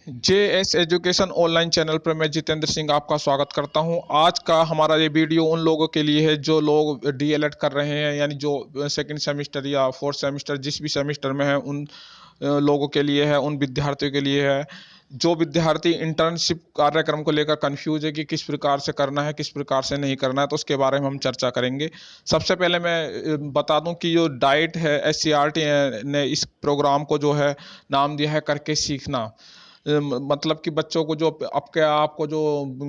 JS education online channel पर मैं जितेंद्र सिंह आपका स्वागत करता हूं। आज का हमारा ये वीडियो उन लोगों के लिए है जो लोग डीएलएड कर रहे हैं, यानी जो सेकंड सेमेस्टर या फोर्थ सेमेस्टर जिस भी सेमेस्टर में है उन लोगों के लिए है, उन विद्यार्थियों के लिए है। जो विद्यार्थी इंटर्नशिप कार्यक्रम को लेकर कंफ्यूज है कि किस प्रकार से करना है, किस प्रकार से नहीं करना है, तो उसके बारे में हम चर्चा करेंगे। सबसे पहले मैं बता दूं कि जो डाइट है, एससीईआरटी ने इस प्रोग्राम को जो है नाम दिया है करके सीखना। मतलब कि बच्चों को जो आपके आपको जो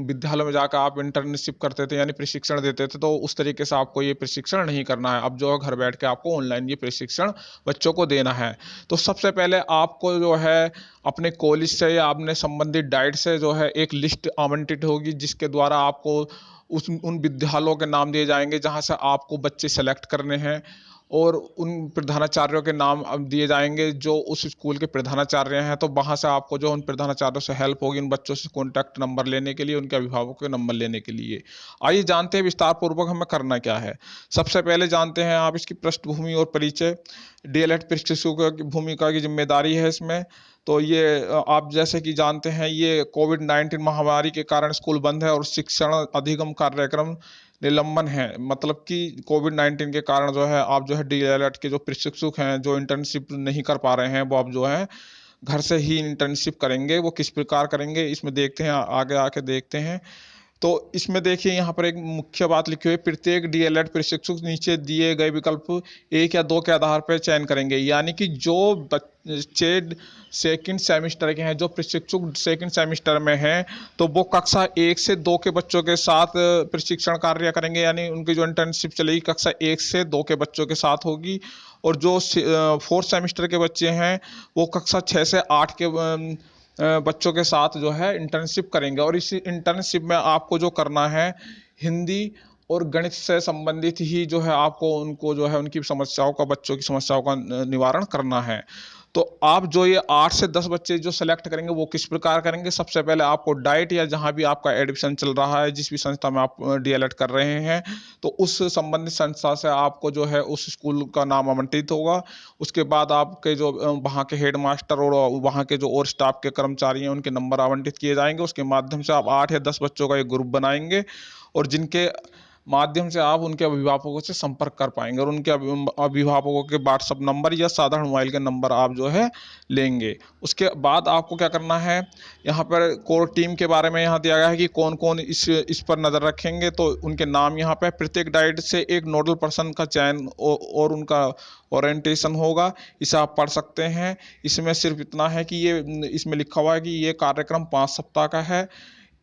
विद्यालय में जाकर आप इंटर्नशिप करते थे यानी प्रशिक्षण देते थे, तो उस तरीके से आपको ये प्रशिक्षण नहीं करना है। अब जो है घर बैठ के आपको ऑनलाइन ये प्रशिक्षण बच्चों को देना है। तो सबसे पहले आपको जो है अपने कॉलेज से या अपने संबंधित डाइट से जो है एक लिस्ट आवंटित होगी, जिसके द्वारा आपको उस उन विद्यालयों के नाम दिए जाएंगे जहां से आपको बच्चे सेलेक्ट करने हैं, और उन प्रधानाचार्यों के नाम अब दिए जाएंगे जो उस स्कूल के प्रधानाचार्य हैं। तो वहाँ से आपको जो उन प्रधानाचार्यों से हेल्प होगी उन बच्चों से कॉन्टैक्ट नंबर लेने के लिए, उनके अभिभावकों के नंबर लेने के लिए। आइए जानते हैं विस्तार पूर्वक हमें करना क्या है। सबसे पहले जानते हैं आप इसकी पृष्ठभूमि और परिचय। डीएलएड प्रशिक्षकों की भूमिका की जिम्मेदारी है इसमें। तो ये आप जैसे कि जानते हैं, ये कोविड-19 महामारी के कारण स्कूल बंद है और शिक्षण अधिगम कार्यक्रम निलंबन है। मतलब कि कोविड-19 के कारण जो है आप जो है डीएलएड के जो प्रशिक्षक हैं, जो इंटर्नशिप नहीं कर पा रहे हैं, वो अब जो है घर से ही इंटर्नशिप करेंगे। वो किस प्रकार करेंगे इसमें देखते हैं, आगे आके देखते हैं। तो इसमें देखिए यहाँ पर एक मुख्य बात लिखी हुई है, प्रत्येक डीएलएड प्रशिक्षक नीचे दिए गए विकल्प 1 या 2 के आधार पर चयन करेंगे। यानी कि जो बच्चे सेकंड सेमेस्टर के हैं, जो प्रशिक्षक सेकंड सेमेस्टर में हैं, तो वो कक्षा 1 से 2 के बच्चों के साथ प्रशिक्षण कार्य करेंगे। यानी उनकी जो इंटर्नशिप चलेगी कक्षा 1 से 2 के बच्चों के साथ होगी। और जो फोर्थ सेमेस्टर के बच्चे हैं वो कक्षा 6 से 8 के बच्चों के साथ जो है इंटर्नशिप करेंगे। और इसी इंटर्नशिप में आपको जो करना है, हिंदी और गणित से संबंधित ही जो है आपको उनको जो है उनकी समस्याओं का, बच्चों की समस्याओं का निवारण करना है। तो आप जो ये 8 से 10 बच्चे जो सेलेक्ट करेंगे वो किस प्रकार करेंगे। सबसे पहले आपको डाइट या जहां भी आपका एडमिशन चल रहा है, जिस भी संस्था में आप डीएलएड कर रहे हैं, तो उस संबंधित संस्था से आपको जो है उस स्कूल का नाम आवंटित होगा। उसके बाद आपके जो वहाँ के हेड मास्टर और वहाँ के जो और स्टाफ के कर्मचारी हैं उनके नंबर आवंटित किए जाएंगे। उसके माध्यम से आप 8 या 10 बच्चों का एक ग्रुप बनाएंगे, और जिनके माध्यम से आप उनके अभिभावकों से संपर्क कर पाएंगे, और उनके अभिभावकों के व्हाट्सअप नंबर या साधारण मोबाइल के नंबर आप जो है लेंगे। उसके बाद आपको क्या करना है, यहाँ पर कोर टीम के बारे में यहाँ दिया गया है कि कौन कौन इस पर नज़र रखेंगे। तो उनके नाम यहाँ पे, प्रत्येक डाइट से एक नोडल पर्सन का चयन और उनका ओरिएंटेशन होगा। इसे आप पढ़ सकते हैं। इसमें सिर्फ इतना है कि ये इसमें लिखा हुआ है कि ये कार्यक्रम 5 सप्ताह का है।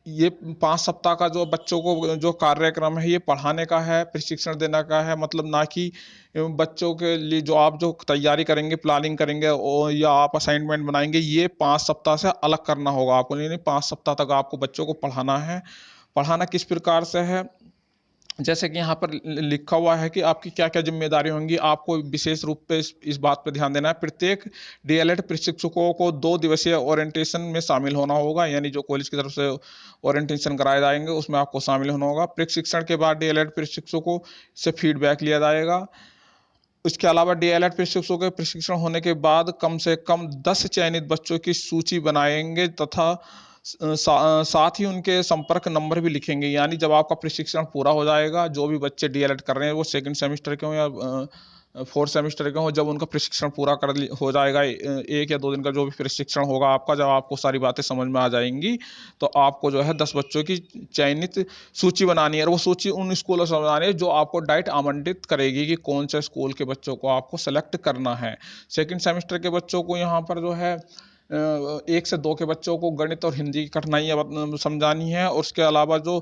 ये 5 सप्ताह का जो बच्चों को जो कार्यक्रम है ये पढ़ाने का है, प्रशिक्षण देने का है। मतलब ना कि बच्चों के लिए जो आप जो तैयारी करेंगे, प्लानिंग करेंगे और या आप असाइनमेंट बनाएंगे, ये 5 सप्ताह से अलग करना होगा आपको। नहीं, 5 सप्ताह तक आपको बच्चों को पढ़ाना है। पढ़ाना किस प्रकार से है, जैसे कि यहाँ पर लिखा हुआ है कि आपकी क्या क्या जिम्मेदारी होंगी। आपको विशेष रूप पे इस बात पर ध्यान देना है, प्रत्येक डीएलएड प्रशिक्षकों को 2 दिवसीय ओरिएंटेशन में शामिल होना होगा। यानी जो कॉलेज की तरफ से ओरिएंटेशन कराए जाएंगे उसमें आपको शामिल होना होगा। प्रशिक्षण के बाद डीएलएड प्रशिक्षकों से फीडबैक लिया जाएगा। इसके अलावा डीएलएड प्रशिक्षकों के प्रशिक्षण होने के बाद कम से कम 10 चयनित बच्चों की सूची बनाएंगे तथा साथ ही उनके संपर्क नंबर भी लिखेंगे। यानी जब आपका प्रशिक्षण पूरा हो जाएगा, जो भी बच्चे डीएलएड कर रहे हैं वो सेकंड सेमेस्टर के हों या फोर्थ सेमेस्टर के हों, जब उनका प्रशिक्षण पूरा हो जाएगा, 1 या 2 दिन का जो भी प्रशिक्षण होगा आपका, जब आपको सारी बातें समझ में आ जाएंगी, तो आपको जो है 10 बच्चों की चयनित सूची बनानी है। और वो सूची उन स्कूलों से बनानी है जो आपको डाइट आवंटित करेगी कि कौन से स्कूल के बच्चों को आपको सेलेक्ट करना है। सेकंड सेमेस्टर के बच्चों को यहाँ पर जो है 1 से 2 के बच्चों को गणित और हिंदी की कठिनाइयाँ समझानी है। और उसके अलावा जो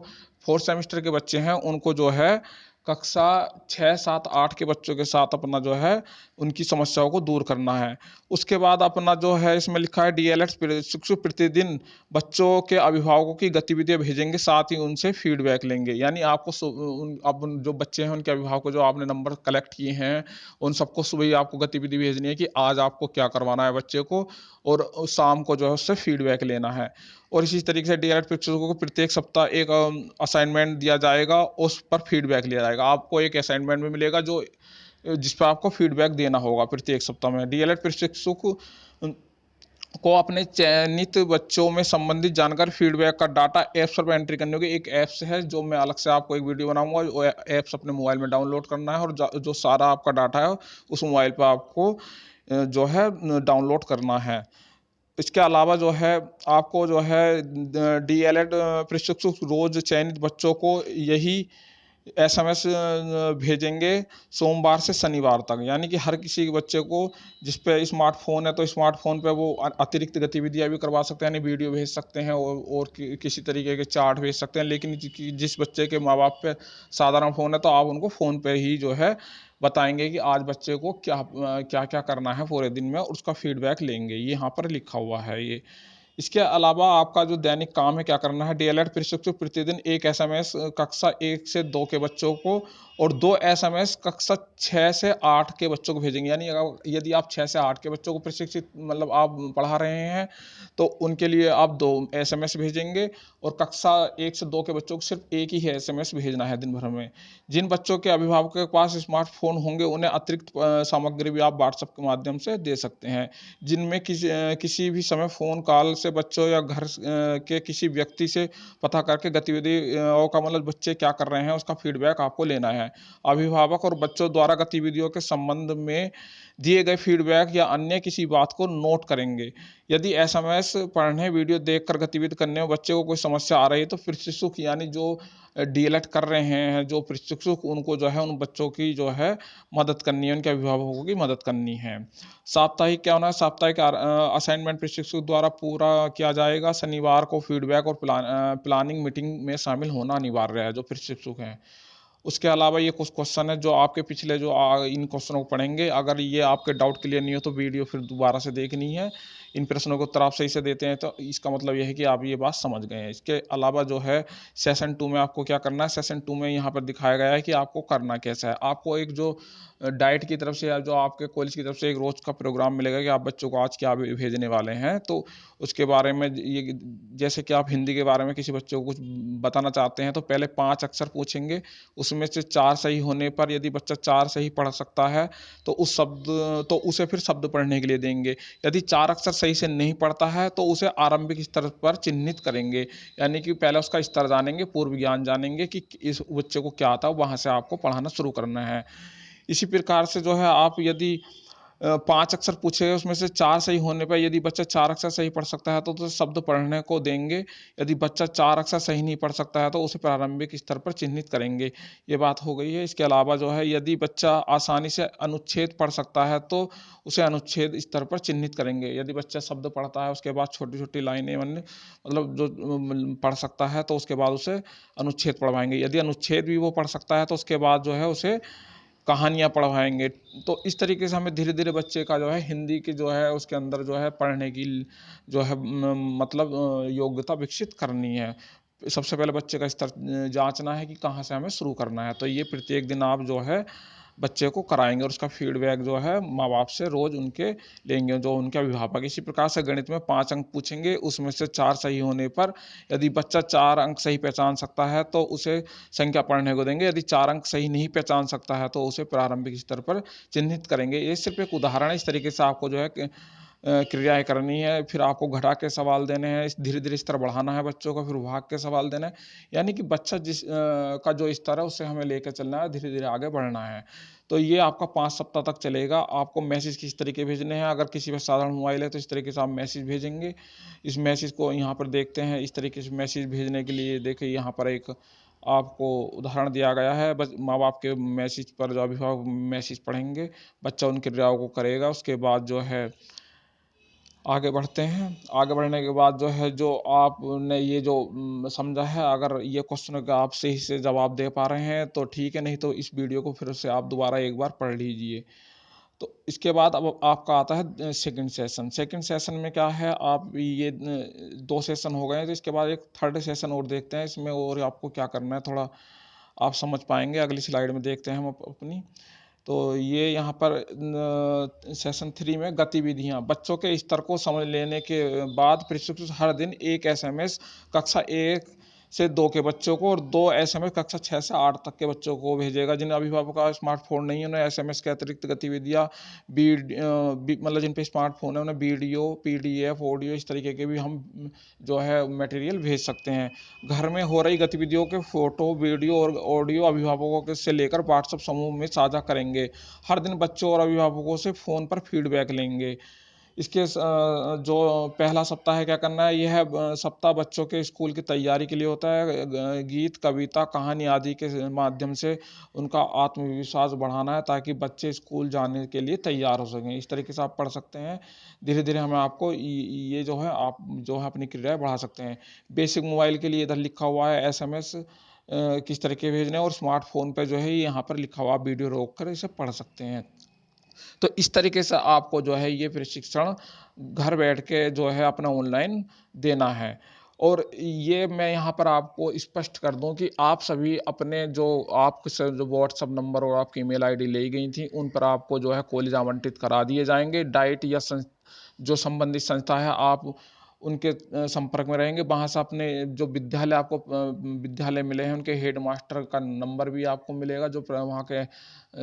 फोर्थ सेमेस्टर के बच्चे हैं उनको जो है कक्षा 6, 7, 8 के बच्चों के साथ अपना जो है उनकी समस्याओं को दूर करना है। उसके बाद अपना जो है इसमें लिखा है, डीएलएड शिक्षक प्रतिदिन बच्चों के अभिभावकों की गतिविधियां भेजेंगे, साथ ही उनसे फीडबैक लेंगे। यानी आपको अब जो बच्चे हैं उनके अभिभावकों जो आपने नंबर कलेक्ट किए हैं, उन सबको सुबह ही आपको गतिविधि भेजनी है कि आज आपको क्या करवाना है बच्चे को, और शाम को जो है उससे फीडबैक लेना है। और इसी तरीके से डीएलएड शिक्षकों को प्रत्येक सप्ताह एक असाइनमेंट दिया जाएगा, उस पर फीडबैक लिया जाएगा। आपको एक असाइनमेंट में मिलेगा जो जिस पर आपको फीडबैक देना होगा प्रत्येक सप्ताह में। डीएलएड प्रशिक्षक को अपने चयनित बच्चों में संबंधित जानकारी फीडबैक का डाटा ऐप्स पर एंट्री करने होगी। एक ऐप्स है जो मैं अलग से आपको एक वीडियो बनाऊंगा, वो ऐप्स अपने मोबाइल में डाउनलोड करना है और जो सारा आपका डाटा है उस मोबाइल पर आपको जो है डाउनलोड करना है। इसके अलावा जो है आपको जो है डीएलएड प्रशिक्षु रोज चयनित बच्चों को यही एसएमएस भेजेंगे सोमवार से शनिवार तक, यानी कि हर किसी बच्चे को जिस पे स्मार्टफोन है तो स्मार्टफोन पे वो अतिरिक्त गतिविधियां भी करवा सकते हैं, यानी वीडियो भेज सकते हैं और किसी तरीके के चार्ट भेज सकते हैं। लेकिन जिस बच्चे के माँ बाप पे साधारण फ़ोन है तो आप उनको फ़ोन पे ही जो है बताएंगे कि आज बच्चे को क्या क्या क्या करना है पूरे दिन में, और उसका फीडबैक लेंगे। ये यहाँ पर लिखा हुआ है ये। इसके अलावा आपका जो दैनिक काम है क्या करना है, डीएलएड प्रशिक्षु प्रतिदिन एक एसएमएस कक्षा 1 से 2 के बच्चों को और 2 एसएमएस कक्षा 6 से 8 के बच्चों को भेजेंगे। यानी अगर यदि आप 6 से 8 के बच्चों को प्रशिक्षित मतलब आप पढ़ा रहे हैं तो उनके लिए आप 2 एसएमएस भेजेंगे, और कक्षा 1 से 2 के बच्चों को सिर्फ एक ही एसएमएस भेजना है दिन भर में। जिन बच्चों के अभिभावकों के पास स्मार्टफोन होंगे उन्हें अतिरिक्त सामग्री भी आप व्हाट्सएप के माध्यम से दे सकते हैं, जिनमें किसी भी समय फ़ोन कॉल से बच्चों या घर के किसी व्यक्ति से पता करके गतिविधियों का मतलब बच्चे क्या कर रहे हैं उसका फीडबैक आपको लेना है। अभिभावक और बच्चों द्वारा गतिविधियों के संबंध में दिए गए फीडबैक या अन्य किसी बात को नोट करेंगे। यदि एसएमएस पढ़ने, वीडियो देखकर गतिविधि करने में बच्चे को कोई समस्या आ रही है तो प्रशिक्षक यानी जो डीएलएड कर रहे हैं जो प्रशिक्षक, उनको जो है उन बच्चों की जो है मदद करनी है, उनके अभिभावकों की मदद करनी है। साप्ताहिक क्या होना है, साप्ताहिक असाइनमेंट प्रशिक्षक द्वारा पूरा किया जाएगा। शनिवार को फीडबैक और प्लानिंग मीटिंग में शामिल होना अनिवार्य है जो प्रशिक्षक हैं। उसके अलावा ये कुछ क्वेश्चन है जो आपके पिछले जो इन क्वेश्चनों को पढ़ेंगे, अगर ये आपके डाउट क्लियर नहीं हो तो वीडियो फिर दोबारा से देखनी है। इन प्रश्नों को उत्तर आप सही से देते हैं तो इसका मतलब यह है कि आप ये बात समझ गए हैं। इसके अलावा जो है सेशन 2 में आपको क्या करना है, सेशन 2 में यहाँ पर दिखाया गया है कि आपको करना कैसा है। आपको एक जो डाइट की तरफ से या जो आपके कॉलेज की तरफ से एक रोज का प्रोग्राम मिलेगा कि आप बच्चों को आज क्या भेजने वाले हैं, तो उसके बारे में ये जैसे कि आप हिंदी के बारे में किसी बच्चे को कुछ बताना चाहते हैं तो पहले 5 अक्षर पूछेंगे, उसमें से 4 सही होने पर यदि बच्चा 4 सही पढ़ सकता है तो उसे फिर शब्द पढ़ने के लिए देंगे। यदि 4 अक्षर सही से नहीं पढ़ता है तो उसे आरंभिक स्तर पर चिन्हित करेंगे, यानी कि पहले उसका स्तर जानेंगे, पूर्व ज्ञान जानेंगे कि इस बच्चे को क्या आता है, वहाँ से आपको पढ़ाना शुरू करना है। इसी प्रकार से जो है आप यदि 5 अक्षर पूछे गए उसमें से 4 सही होने पर यदि बच्चा 4 अक्षर सही पढ़ सकता है तो शब्द पढ़ने को देंगे। यदि बच्चा 4 अक्षर सही नहीं पढ़ सकता है तो उसे प्रारंभिक स्तर पर चिन्हित करेंगे। ये बात हो गई है। इसके अलावा जो है यदि बच्चा आसानी से अनुच्छेद पढ़ सकता है तो उसे अनुच्छेद स्तर पर चिन्हित करेंगे। यदि बच्चा शब्द पढ़ता है उसके बाद छोटी छोटी लाइनें मतलब जो पढ़ सकता है तो उसके बाद उसे अनुच्छेद पढ़वाएंगे। यदि अनुच्छेद भी वो पढ़ सकता है तो उसके बाद जो है उसे कहानियाँ पढ़वाएंगे। तो इस तरीके से हमें धीरे धीरे बच्चे का जो है हिंदी की जो है उसके अंदर जो है पढ़ने की जो है मतलब योग्यता विकसित करनी है। सबसे पहले बच्चे का स्तर जांचना है कि कहाँ से हमें शुरू करना है, तो ये प्रत्येक दिन आप जो है बच्चे को कराएंगे और उसका फीडबैक जो है माँ बाप से रोज उनके लेंगे, जो उनके अभिभावक। इसी प्रकार से गणित में 5 अंक पूछेंगे, उसमें से 4 सही होने पर यदि बच्चा 4 अंक सही पहचान सकता है तो उसे संख्या पढ़ने को देंगे। यदि 4 अंक सही नहीं पहचान सकता है तो उसे प्रारंभिक स्तर पर चिन्हित करेंगे। ये सिर्फ एक उदाहरण है। इस तरीके से आपको जो है क्रियाएं करनी है, फिर आपको घटा के सवाल देने हैं, धीरे धीरे स्तर बढ़ाना है बच्चों का, फिर भाग के सवाल देना है। यानी कि बच्चा का जो स्तर है उससे हमें लेकर चलना है, धीरे धीरे आगे बढ़ना है। तो ये आपका 5 सप्ताह तक चलेगा। आपको मैसेज किस तरीके भेजने हैं, अगर किसी पर साधारण मोबाइल है तो इस तरीके से आप मैसेज भेजेंगे। इस मैसेज को यहाँ पर देखते हैं। इस तरीके से मैसेज भेजने के लिए देखिए यहाँ पर एक आपको उदाहरण दिया गया है। बस माँ बाप के मैसेज पर जो अभिभावक मैसेज पढ़ेंगे, बच्चा उन क्रियाओं को करेगा। उसके बाद जो है आगे बढ़ते हैं। आगे बढ़ने के बाद जो है जो आपने ये जो समझा है, अगर ये क्वेश्चन का आप सही से जवाब दे पा रहे हैं तो ठीक है, नहीं तो इस वीडियो को फिर से आप दोबारा एक बार पढ़ लीजिए। तो इसके बाद अब आपका आता है सेकंड सेशन। सेकंड सेशन में क्या है, आप ये 2 सेशन हो गए हैं तो इसके बाद एक थर्ड सेशन और देखते हैं। इसमें और आपको क्या करना है थोड़ा आप समझ पाएंगे। अगली स्लाइड में देखते हैं हम अपनी। तो ये यहाँ पर सेशन 3 में गतिविधियाँ, बच्चों के स्तर को समझ लेने के बाद प्रशिक्षक हर दिन एक एसएमएस कक्षा 1 से 2 के बच्चों को और 2 एसएमएस कक्षा 6 से 8 तक के बच्चों को भेजेगा। जिन अभिभावकों का स्मार्टफोन नहीं है उन्हें एसएमएस के अतिरिक्त गतिविधियाँ मतलब जिन पे स्मार्टफोन है उन्हें वीडियो, पीडीएफ, ऑडियो इस तरीके के भी हम जो है मटेरियल भेज सकते हैं। घर में हो रही गतिविधियों के फोटो, वीडियो और ऑडियो अभिभावकों के से लेकर व्हाट्सएप समूह में साझा करेंगे। हर दिन बच्चों और अभिभावकों से फ़ोन पर फीडबैक लेंगे। इसके जो पहला सप्ताह है क्या करना है, यह सप्ताह बच्चों के स्कूल की तैयारी के लिए होता है। गीत, कविता, कहानी आदि के माध्यम से उनका आत्मविश्वास बढ़ाना है ताकि बच्चे स्कूल जाने के लिए तैयार हो सकें। इस तरीके से आप पढ़ सकते हैं। धीरे धीरे हमें आपको ये जो है आप जो है अपनी क्रियाएं बढ़ा सकते हैं। बेसिक मोबाइल के लिए इधर लिखा हुआ है एसएमएस किस तरीके भेजने, और स्मार्टफोन पे जो है यहाँ पर लिखा हुआ वीडियो रोक कर इसे पढ़ सकते हैं। तो इस तरीके से आपको जो है ये प्रशिक्षण घर बैठ के जो है अपना ऑनलाइन देना है। और ये मैं यहाँ पर आपको स्पष्ट कर दूं कि आप सभी अपने जो आपसे जो व्हाट्सअप नंबर और आपकी ईमेल आईडी ली गई थी उन पर आपको जो है कॉलेज आवंटित करा दिए जाएंगे। डाइट या जो संबंधित संस्था है आप उनके संपर्क में रहेंगे। वहाँ से अपने जो विद्यालय आपको विद्यालय मिले हैं उनके हेड मास्टर का नंबर भी आपको मिलेगा। जो वहाँ के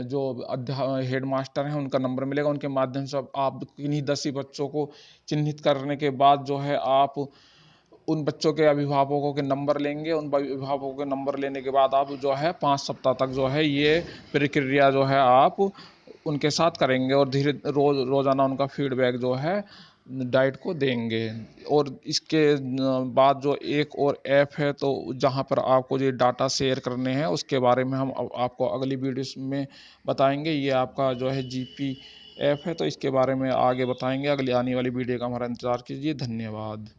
जो हेड मास्टर हैं उनका नंबर मिलेगा। उनके माध्यम से आप किन्हीं 10 ही बच्चों को चिन्हित करने के बाद जो है आप उन बच्चों के अभिभावकों के नंबर लेंगे। उन अभिभावकों के नंबर लेने के बाद आप जो है 5 सप्ताह तक जो है ये प्रक्रिया जो है आप उनके साथ करेंगे और रोज़ाना उनका फीडबैक जो है डाइट को देंगे। और इसके बाद जो एक और ऐप है तो जहाँ पर आपको ये डाटा शेयर करने हैं उसके बारे में हम आपको अगली वीडियो में बताएंगे। ये आपका जो है जीपी ऐप है, तो इसके बारे में आगे बताएंगे। अगली आने वाली वीडियो का हमारा इंतज़ार कीजिए। धन्यवाद।